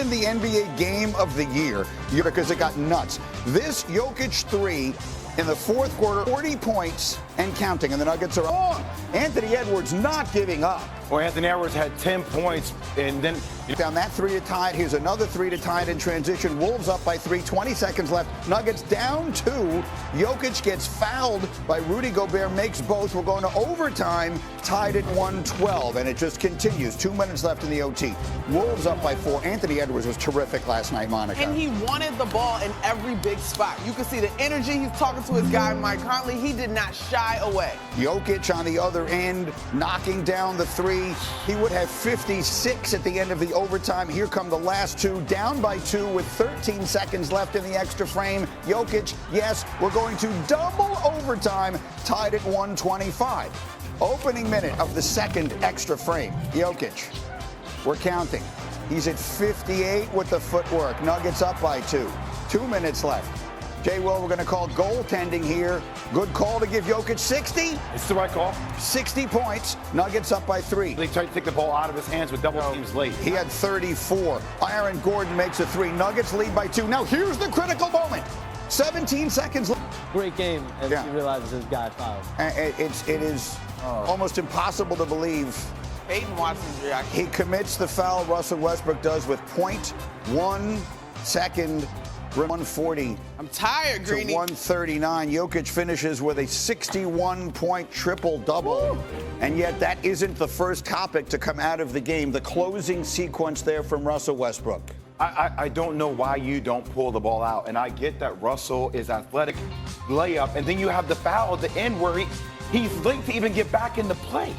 in the NBA Game of the Year because it got nuts. This Jokic 3 in the fourth quarter, 40 points and counting, and the Nuggets are on. Anthony Edwards not giving up. Well, Anthony Edwards had 10 points, and then Down that 3 to tie it. Here's another 3 to tie it in transition. Wolves up by 3, 20 seconds left. Nuggets down 2. Jokic gets fouled by Rudy Gobert, makes both. We're going to overtime, tied at 112, and it just continues. 2 minutes left in the OT. Wolves up by 4. Anthony Edwards was terrific last night, Monica. And he wanted the ball in every big spot. You can see the energy. He's talking to his guy, Mike Conley. He did not shy away. Jokic on the other end, knocking down the 3. He would have 56 at the end of the overtime. Here come the last 2, down by 2 with 13 seconds left in the extra frame. Jokic, yes, we're going to double overtime, tied at 125. Opening minute of the second extra frame. Jokic, we're counting. He's at 58 with the footwork. Nuggets up by 2. 2 minutes left. Jay Will, we're going to call goaltending here. Good call to give Jokic 60. it's the right call. 60 points. Nuggets up by 3. They tried to take the ball out of his hands with double teams late. He had 34. Aaron Gordon makes a 3. Nuggets lead by 2. Now here's the critical moment. 17 seconds left. Great game as he realizes his guy fouled. It is almost impossible to believe. Peyton Watson's reaction. He commits the foul. Russell Westbrook does with 0.1 second. 140 I'm tired, to Greeny. 139. Jokic finishes with a 61-point triple-double. And yet that isn't the first topic to come out of the game. The closing sequence there from Russell Westbrook. I don't know why you don't pull the ball out. And I get that Russell is athletic, layup, and then you have the foul at the end where he's late to even get back into play.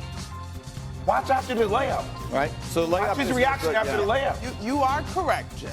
Watch after the layup. Right? So layup. Watch his reaction after the layup. You are correct, Jay.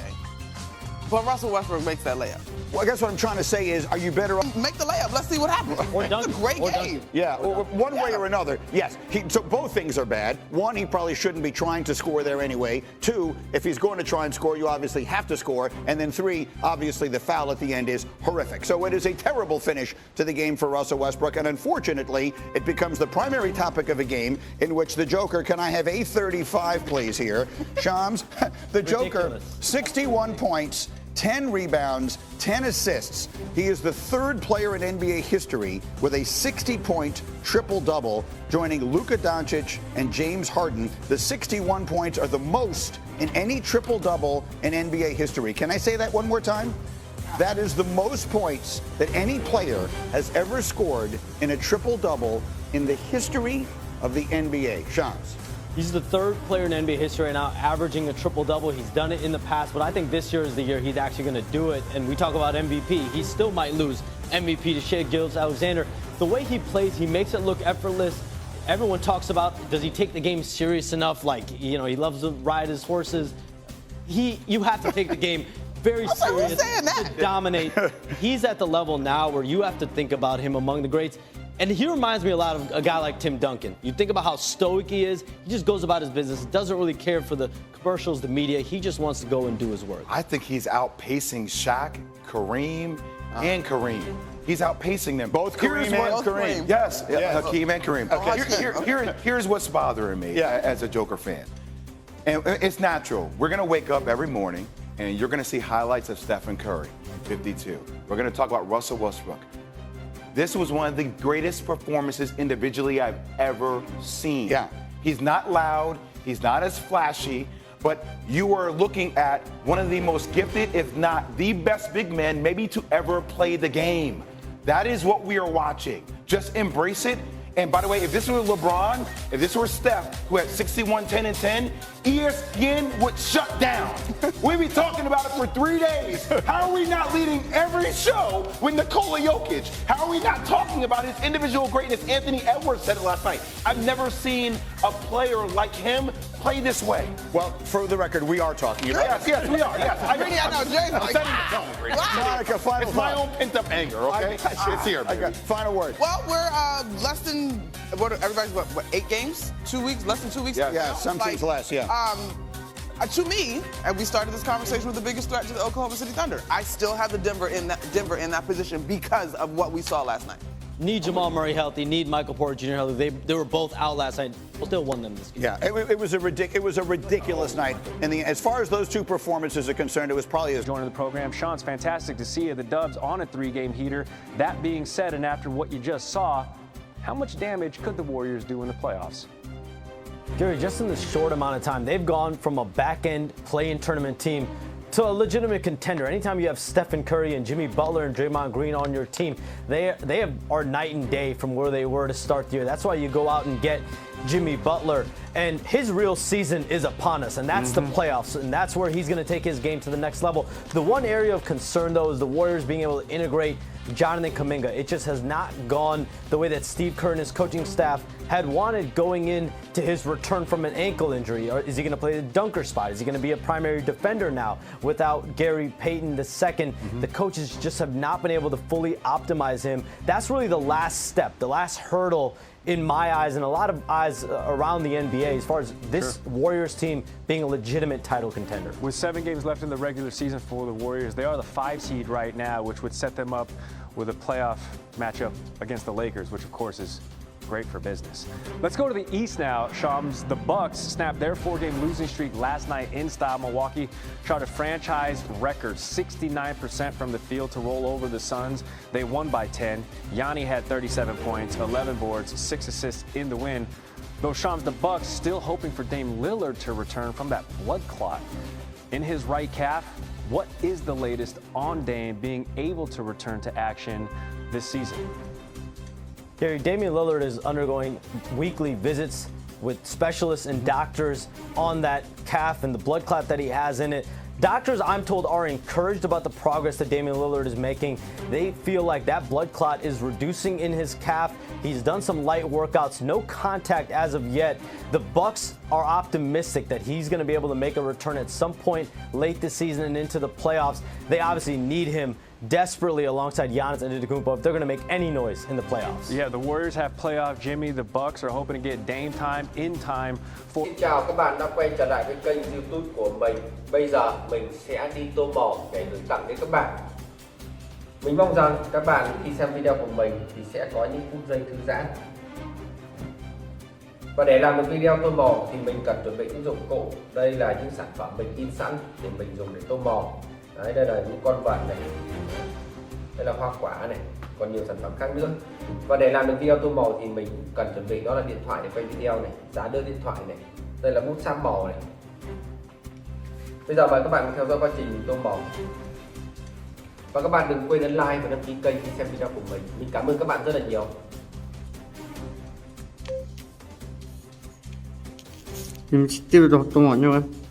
But Russell Westbrook makes that layup. Well, I guess what I'm trying to say is, are you better off? Make the layup. Let's see what happens. Or It's dunk. a great Or game. dunk. Yeah, one way or another. Yes. So both things are bad. One, he probably shouldn't be trying to score there anyway. 2, if he's going to try and score, you obviously have to score. And then 3, obviously the foul at the end is horrific. So it is a terrible finish to the game for Russell Westbrook. And unfortunately, it becomes the primary topic of a game in which the Joker, can I have a 35, please, here? Shams, the Joker, 61 points. 10 rebounds, 10 assists. He is the 3rd player in NBA history with a 60-point triple-double, joining Luka Doncic and James Harden. The 61 points are the most in any triple-double in NBA history. Can I say that one more time? That is the most points that any player has ever scored in a triple-double in the history of the NBA. Shams. He's the 3rd player in NBA history right now averaging a triple-double. He's done it in the past, but I think this year is the year he's actually going to do it. And we talk about MVP. He still might lose MVP to Shai Gilgeous-Alexander. The way he plays, he makes it look effortless. Everyone talks about, does he take the game serious enough? Like, he loves to ride his horses. You have to take the game very serious to dominate. He's at the level now where you have to think about him among the greats. And he reminds me a lot of a guy like Tim Duncan. You think about how stoic he is. He just goes about his business, doesn't really care for the commercials, the media. He just wants to go and do his work. I think he's outpacing Shaq, Kareem, and Kareem. He's outpacing them. Both Kareem and Kareem. Yes, Hakeem and Kareem. Okay. Here's what's bothering me as a Joker fan. And it's natural. We're going to wake up every morning, and you're going to see highlights of Stephen Curry, 52. We're going to talk about Russell Westbrook. This was one of the greatest performances individually I've ever seen. Yeah. He's not loud. He's not as flashy. But you are looking at one of the most gifted, if not the best big men maybe to ever play the game. That is what we are watching. Just embrace it. And by the way, if this were LeBron, if this were Steph, who had 61, 10, and 10, ESPN would shut down. We'd be talking about it for 3 days. How are we not leading every show with Nikola Jokic? How are we not talking about his individual greatness? Anthony Edwards said it last night. I've never seen a player like him play this way. Well, for the record, we are talking about it. Yes, we are. Yes. I know Jay's I'm like, setting the tone, Brady. Monica, final It's my thought. own pent-up anger, okay? It's here, I baby. got final word. well, we're less than, everybody's what, 8 games? 2 weeks? Less than 2 weeks? Yeah, some teams less, yeah. To me, and we started this conversation with the biggest threat to the Oklahoma City Thunder. I still have the Denver in that position because of what we saw last night. need Jamal Murray healthy, need Michael Porter Jr. healthy. They were both out last night. Still won them this game. Yeah, it was a ridiculous night. And as far as those two performances are concerned, it was probably as joining the program. Sean, it's fantastic to see you. The Dubs on a 3-game heater. That being said, and after what you just saw, how much damage could the Warriors do in the playoffs? Gary, just in this short amount of time, they've gone from a back-end play-in tournament team to a legitimate contender. Anytime you have Stephen Curry and Jimmy Butler and Draymond Green on your team, they are night and day from where they were to start the year. That's why you go out and get Jimmy Butler. And his real season is upon us, and that's the playoffs, and that's where he's going to take his game to the next level. The one area of concern, though, is the Warriors being able to integrate Jonathan Kuminga. It just has not gone the way that Steve Kerr and his coaching staff had wanted going into his return from an ankle injury. Or is he going to play the dunker spot? Is he going to be a primary defender now without Gary Payton II? The coaches just have not been able to fully optimize him. That's really the last step, the last hurdle in my eyes and a lot of eyes around the NBA as far as this Warriors team being a legitimate title contender. With 7 games left in the regular season for the Warriors, they are the 5 seed right now, which would set them up with a playoff matchup against the Lakers, which of course is great for business. Let's go to the East now, Shams. The Bucks snapped their 4-game losing streak last night in style. Milwaukee shot a franchise record 69% from the field to roll over the Suns. They won by 10. Giannis had 37 points, 11 boards, 6 assists in the win. Though Shams, the Bucks still hoping for Dame Lillard to return from that blood clot in his right calf. What is the latest on Dame being able to return to action this season? Gary, Damian Lillard is undergoing weekly visits with specialists and doctors on that calf and the blood clot that he has in it. Doctors, I'm told, are encouraged about the progress that Damian Lillard is making. They feel like that blood clot is reducing in his calf. He's done some light workouts, no contact as of yet. The Bucks are optimistic that he's going to be able to make a return at some point late this season and into the playoffs. They obviously need him desperately alongside Giannis Antetokounmpo if they're going to make any noise in the playoffs. Yeah, the Warriors have playoff Jimmy. The Bucks are hoping to get Dame time in time for. Xin chào các bạn đã quay trở lại với kênh YouTube của mình. Bây giờ mình sẽ đi tô màu để gửi tặng đến các bạn. Mình mong rằng các bạn khi xem video của mình thì sẽ có những phút giây thư giãn. Và để làm được video tô màu thì mình cần chuẩn bị những dụng cụ. Đây là những sản phẩm mình in sẵn để mình dùng để tô màu. Đấy, đây là những con vật này, đây là hoa quả này, còn nhiều sản phẩm khác nữa. Và để làm được video tô màu thì mình cần chuẩn bị đó là điện thoại để quay video này, giá đỡ điện thoại này, đây là bút sáp màu này. Bây giờ mời các bạn theo dõi quá trình mình tô màu. Và các bạn đừng quên ấn like và đăng ký kênh khi xem video của mình. Mình cảm ơn các bạn rất là nhiều. 지금 직대로 또 왔냐?